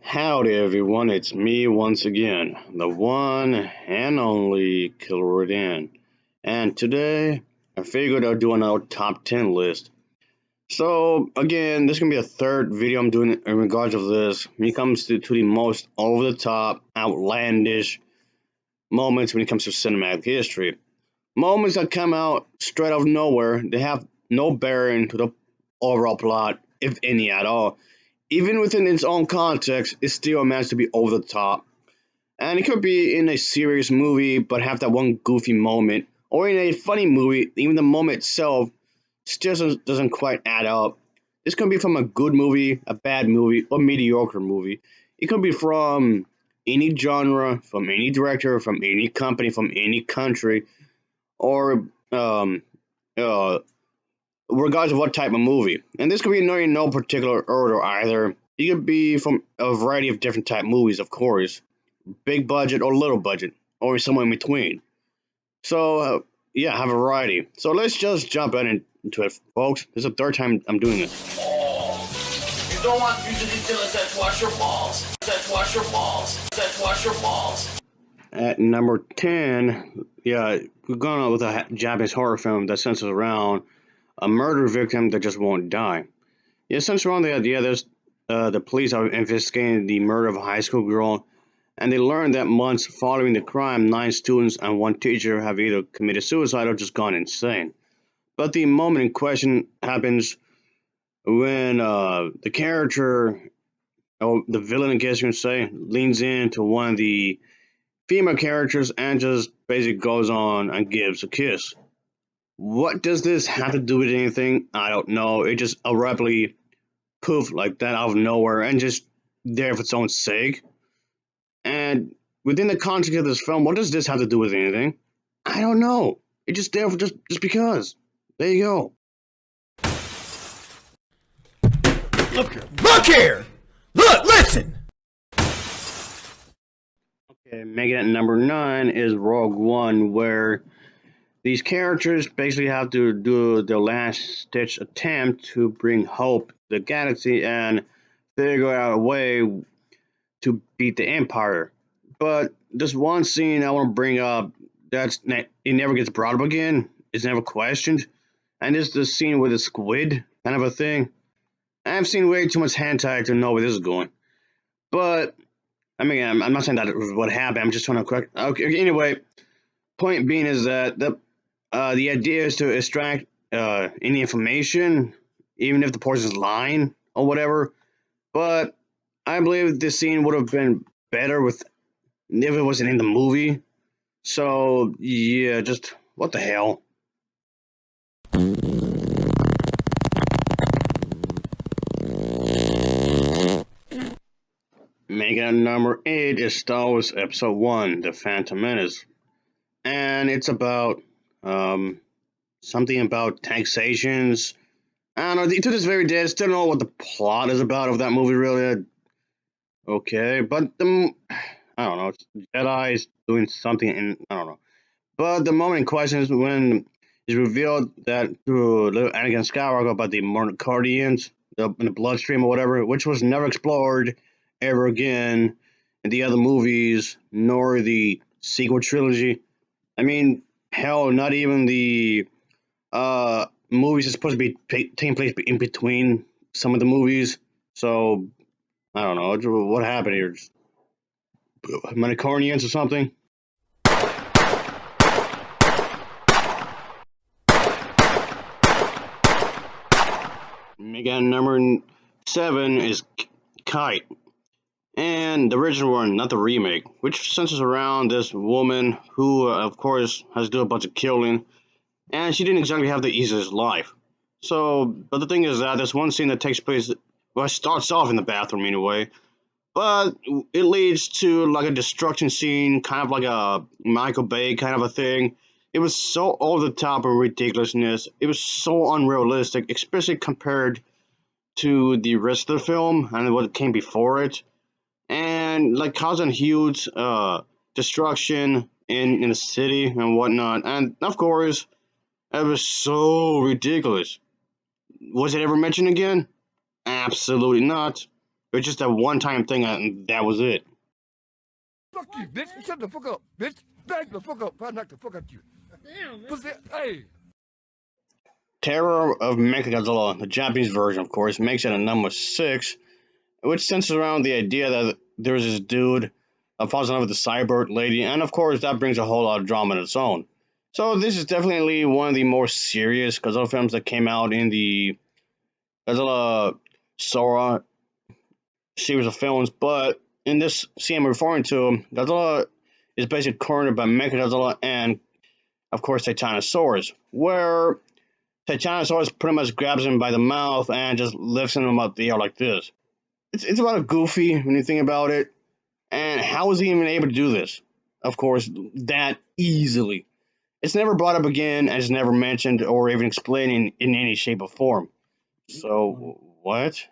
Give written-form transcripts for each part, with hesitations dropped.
Howdy everyone, it's me once again, the one and only Killer Dan. And today, I figured I'd do another top 10 list. So, again, this is going to be a third video I'm doing in regards of this. When it comes to the most over-the-top, outlandish moments when it comes to cinematic history. Moments that come out straight out of nowhere, they have no bearing to the overall plot, if any at all. Even within its own context, it still manages to be over the top. And it could be in a serious movie, but have that one goofy moment, or in a funny movie, even the moment itself still doesn't quite add up. This could be from a good movie, a bad movie, or mediocre movie. It could be from any genre, from any director, from any company, from any country, or regardless of what type of movie. And this could be in no particular order either. It could be from a variety of different type movies, of course. Big budget or little budget, or somewhere in between. So, yeah, have a variety. So let's just jump into it, folks. This is the third time I'm doing this. You don't want fugitive dealers that wash your balls. That wash your balls. That wash your balls. At number 10, yeah, we're going with a Japanese horror film that centers around a murder victim that just won't die. Yeah, centers around the idea there's the police are investigating the murder of a high school girl, and they learn that months following the crime, 9 students and 1 teacher have either committed suicide or just gone insane. But the moment in question happens when the character, or the villain, I guess you can say, leans into one of the female characters and just basically goes on and gives a kiss. What does this have to do with anything? I don't know. It just abruptly poof like that out of nowhere and just there for its own sake. And within the context of this film, what does this have to do with anything? I don't know. It's just there for just because. There you go. Look here! Look, listen! Okay, making it at number 9 is Rogue One, where these characters basically have to do their last-ditch attempt to bring hope to the galaxy and figure out a way to beat the Empire. But this one scene I want to bring up, it never gets brought up again. It's never questioned. And this is the scene with the squid kind of a thing. I've seen way too much hentai to know where this is going. But, I mean, I'm not saying that was what happened. I'm just trying to correct. Okay, anyway, point being is that the idea is to extract any information, even if the person's lying or whatever. But I believe this scene would have been better if it wasn't in the movie. So, yeah, just what the hell? Making it number 8 is Star Wars Episode 1, The Phantom Menace. And it's about something about taxations. I don't know, to this very day, I still don't know what the plot is about of that movie, really. Okay, but I don't know, Jedi's doing something, I don't know. But the moment in question is when it's revealed that through little Anakin Skywalker about the Mordians, in the bloodstream or whatever, which was never explored ever again in the other movies, nor the sequel trilogy. I mean, hell, not even the movies are supposed to be taking place in between some of the movies. So, I don't know, what happened here? Metacornians or something? Again, number 7 is Kite. And the original one, not the remake, which centers around this woman who, of course, has to do a bunch of killing, and she didn't exactly have the easiest life. So, but the thing is that there's one scene that takes place, well, it starts off in the bathroom anyway, but it leads to like a destruction scene, kind of like a Michael Bay kind of a thing. It was so over the top of ridiculousness. It was so unrealistic, especially compared to the rest of the film and what came before it. And like causing huge destruction in the city and whatnot. And of course, it was so ridiculous. Was it ever mentioned again? Absolutely not. It was just a one-time thing, and that was it. Fuck you, bitch. Shut the fuck up, bitch. Back the fuck up. I'll knock the fuck out you. Damn, man. Hey. Terror of Mechagodzilla, the Japanese version, of course, makes it a number 6, which centers around the idea that there's this dude that falls in love with the cyborg lady, and of course that brings a whole lot of drama in its own. So this is definitely one of the more serious Godzilla films that came out in the Godzilla Sora series of films, but in this scene I'm referring to, Godzilla is basically cornered by Mechagodzilla and, of course, Titanosaurus, where Titanosaurus pretty much grabs him by the mouth and just lifts him up the air like this. It's a lot goofy when you think about it, and how is he even able to do this? Of course, that easily. It's never brought up again, and it's never mentioned or even explained in any shape or form. So, what?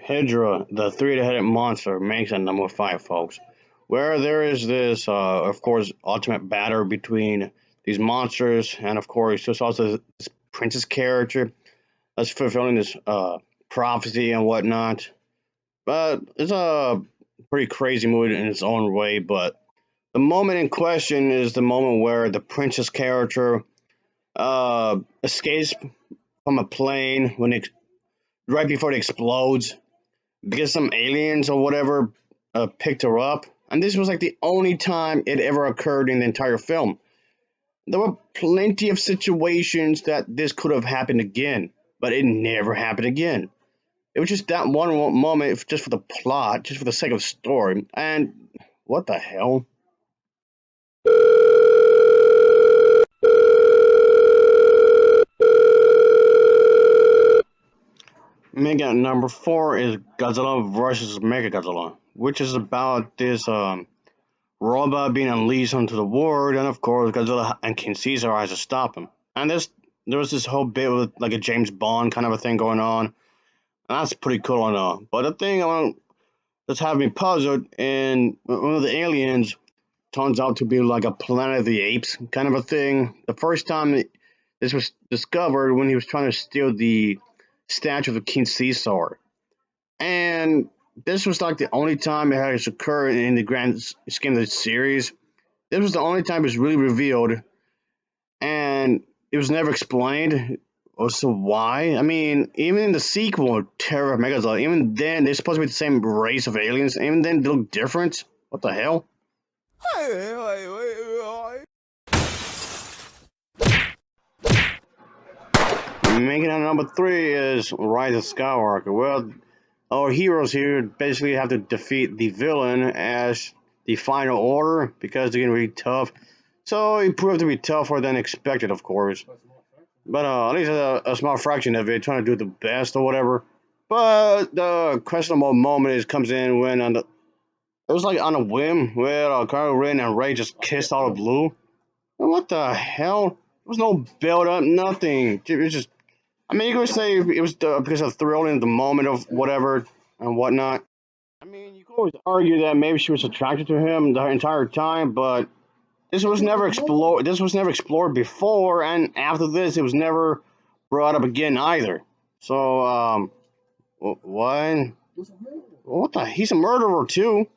Hydra, the three-headed monster, makes a number 5, folks. Where there is this, of course, ultimate battle between these monsters, and of course, there's also this princess character that's fulfilling this prophecy and whatnot. But it's a pretty crazy movie in its own way. But the moment in question is the moment where the princess character escapes from a plane when it right before it explodes because some aliens or whatever picked her up. And this was like the only time it ever occurred in the entire film. There were plenty of situations that this could have happened again, but it never happened again. It was just that one moment, just for the plot, just for the sake of the story. And what the hell? Mega number 4 is Godzilla vs. Mechagodzilla, which is about this robot being unleashed onto the world, and of course Godzilla and King Caesar has to stop him. And there was this whole bit with like a James Bond kind of a thing going on, and that's pretty cool and all. But the thing that's having me puzzled, and one of the aliens turns out to be like a Planet of the Apes kind of a thing. The first time this was discovered when he was trying to steal the statue of King Caesar, and this was like the only time it has occurred in the grand scheme of the series. This was the only time it was really revealed, and it was never explained. Also, why? I mean, even in the sequel, Terror of Megazord, even then they're supposed to be the same race of aliens. Even then, they look different. What the hell? Making it number 3 is Rise of Skywalker. Well, our heroes here basically have to defeat the villain as the final order because they're getting really tough. So it proved to be tougher than expected, of course. But at least a small fraction of it, trying to do the best or whatever. But the questionable moment comes in when it was like on a whim where Kylo Ren and Rey just kissed out of blue. And what the hell? There was no build up, nothing. It was just. I mean, you could say it was because of the thrill in the moment of whatever and whatnot. I mean, you could always argue that maybe she was attracted to him the entire time, but this was never explored. This was never explored before, and after this, it was never brought up again either. So, what? What the? He's a murderer too.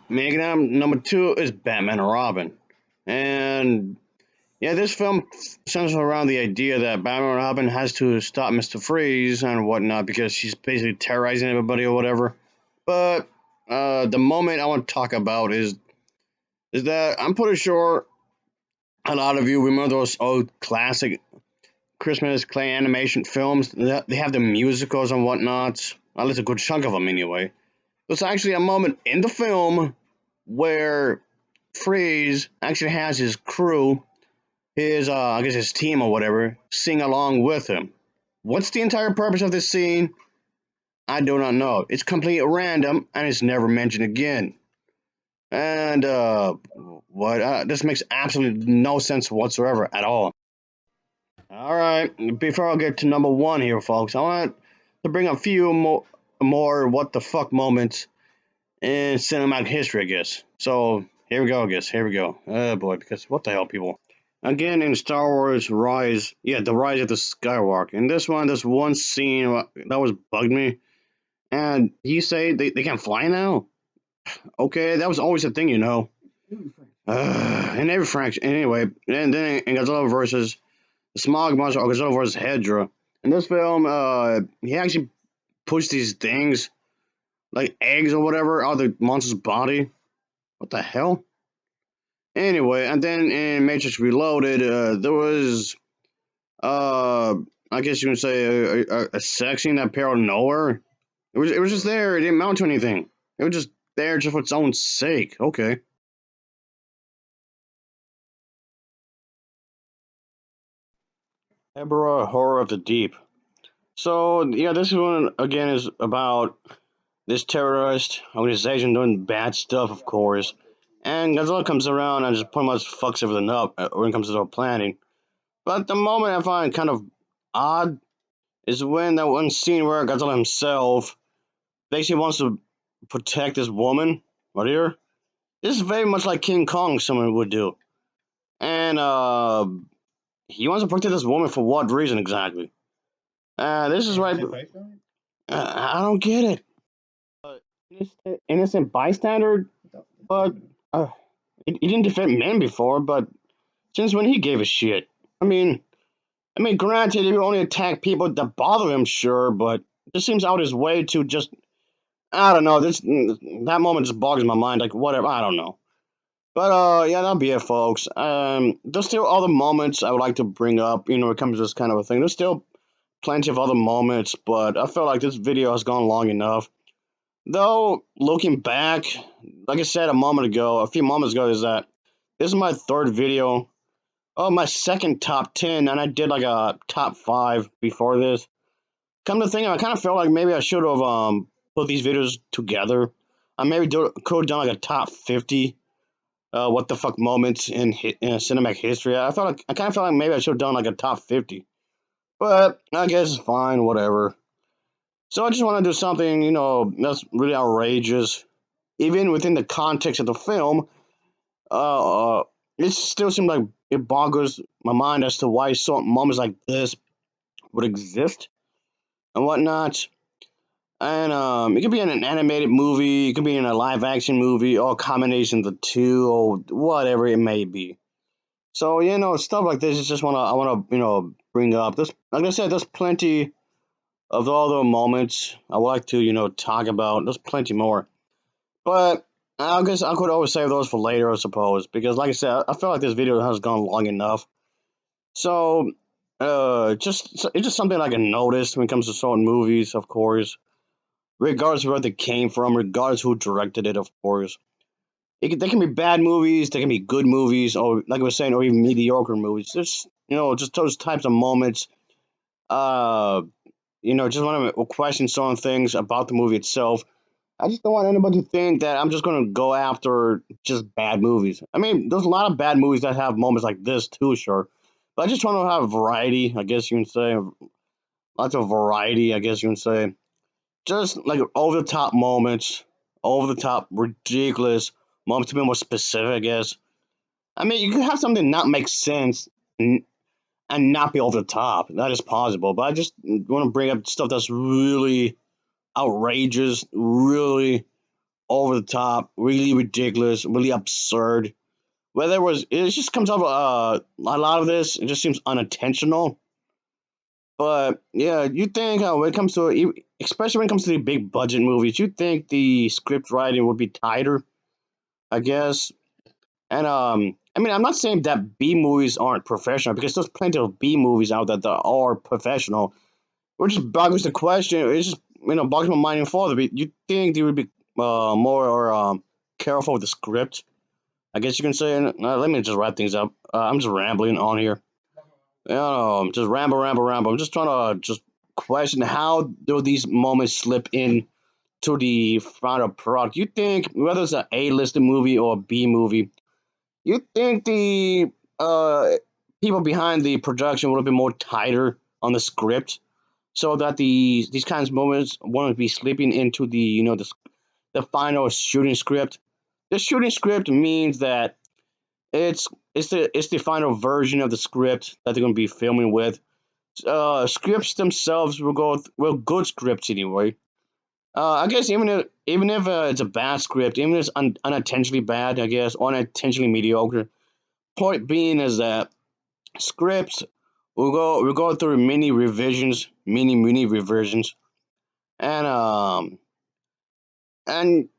Magnum number 2 is Batman and Robin, and yeah, this film centers around the idea that Batman and Robin has to stop Mr. Freeze and whatnot because she's basically terrorizing everybody or whatever. But the moment I want to talk about is that I'm pretty sure a lot of you remember those old classic Christmas clay animation films. They have the musicals and whatnot. At least a good chunk of them, anyway. There's actually a moment in the film where Freeze actually has his crew, his I guess his team or whatever, sing along with him. What's the entire purpose of this scene? I do not know. It's completely random and it's never mentioned again. And what? This makes absolutely no sense whatsoever at all. All right, before I get to number 1 here, folks, I want to bring a few more. more what the fuck moments in cinematic history, I guess. So here we go, I guess. Here we go. Oh boy, because what the hell, people? Again, in Star Wars Rise, yeah, the Rise of the Skywalker. In this one, there's one scene that was bugged me. And he say they can't fly now? Okay, that was always a thing, you know. In every fraction. Anyway, and then in Godzilla versus the Smog Monster, or Godzilla versus Hedra. In this film, he actually pushed these things, like eggs or whatever, out of the monster's body. What the hell? Anyway, and then in Matrix Reloaded, there was, uh, I guess you can say, a sex scene that appeared out of nowhere. It was just there. It didn't amount to anything. It was just there just for its own sake. Okay. Ebra Horror of the Deep. So yeah, this one again is about this terrorist organization doing bad stuff, of course. And Godzilla comes around and just pretty much fucks everything up when it comes to their planning. But the moment I find kind of odd is when that one scene where Godzilla himself basically wants to protect this woman right here. This is very much like King Kong, someone would do. And he wants to protect this woman for what reason exactly? This is right. I don't get it. Innocent bystander, but uh, he didn't defend men before. But since when he gave a shit? I mean, granted, he would only attack people that bother him, sure, but it just seems out his way to just. I don't know. That moment just bogs my mind. Like whatever. I don't know. But yeah, that'll be it, folks. There's still other moments I would like to bring up. You know, when it comes to this kind of a thing. There's still plenty of other moments, but I feel like this video has gone long enough. Though, looking back, like I said a few moments ago, is that this is my third video. Oh, my second top 10, and I did like a top 5 before this. Come to think, I kind of felt like maybe I should have put these videos together. I maybe could have done like a top 50 what the fuck moments in cinematic history. I kind of felt like maybe I should have done like a top 50. But I guess it's fine, whatever. So I just want to do something, you know, that's really outrageous. Even within the context of the film, uh, it still seems like it boggles my mind as to why some moments like this would exist and whatnot. And it could be in an animated movie, it could be in a live action movie, or a combination of the two, or whatever it may be. So you know, stuff like this is just I wanna bring up. This, like I said, there's plenty of other moments I would like to talk about. There's plenty more. But I guess I could always save those for later, I suppose, because like I said, I feel like this video has gone long enough. So, it's just something I can notice when it comes to certain movies, of course, regardless of where they came from, regardless who directed it, of course. They can be bad movies, they can be good movies, or like I was saying, or even mediocre movies. Just just those types of moments. Uh, just want to question certain things about the movie itself. I just don't want anybody to think that I'm just going to go after just bad movies. I mean, there's a lot of bad movies that have moments like this too, sure. But I just want to have variety, I guess you can say. Lots of variety, I guess you can say. Just like over the top moments, over the top ridiculous moments to be more specific, I guess. I mean, you can have something not make sense and not be over the top. That is possible. But I just want to bring up stuff that's really outrageous, really over the top, really ridiculous, really absurd. Whether it just comes off a lot of this, it just seems unintentional. But yeah, you think when it comes to, especially when it comes to the big budget movies, you think the script writing would be tighter, I guess. And I mean, I'm not saying that B movies aren't professional because there's plenty of B movies out there that are professional. Which just boggles the question. It just boggles my mind even further. But you think they would be more careful with the script? I guess you can say. Let me just wrap things up. I'm just rambling on here. Just ramble. I'm just trying to just question how do these moments slip in to the final product. You think whether it's an A-listed movie or a B movie, you think the people behind the production would have been more tighter on the script so that these kinds of moments won't be slipping into the the final shooting script. The shooting script means that it's it's the final version of the script that they're going to be filming with. Scripts themselves good scripts anyway. I guess even if it's a bad script, even if it's unintentionally bad, I guess, or unintentionally mediocre. Point being is that scripts will go through mini revisions, and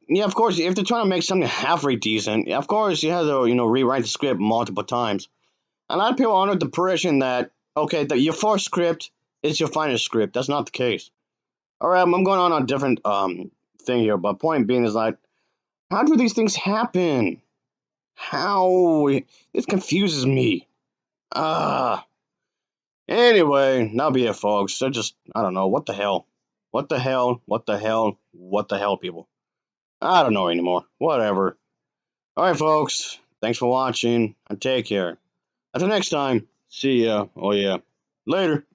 yeah, of course, if they're trying to make something halfway decent, of course you have to rewrite the script multiple times. A lot of people are under the impression that okay, that your first script is your final script. That's not the case. All right, I'm going on a different thing here, but point being is like, how do these things happen? How this confuses me. Ah. Anyway, that'll be it, folks. They're just I don't know what the hell, what the hell, what the hell, what the hell, people. I don't know anymore. Whatever. All right, folks. Thanks for watching and take care. Until next time. See ya. Oh yeah. Later.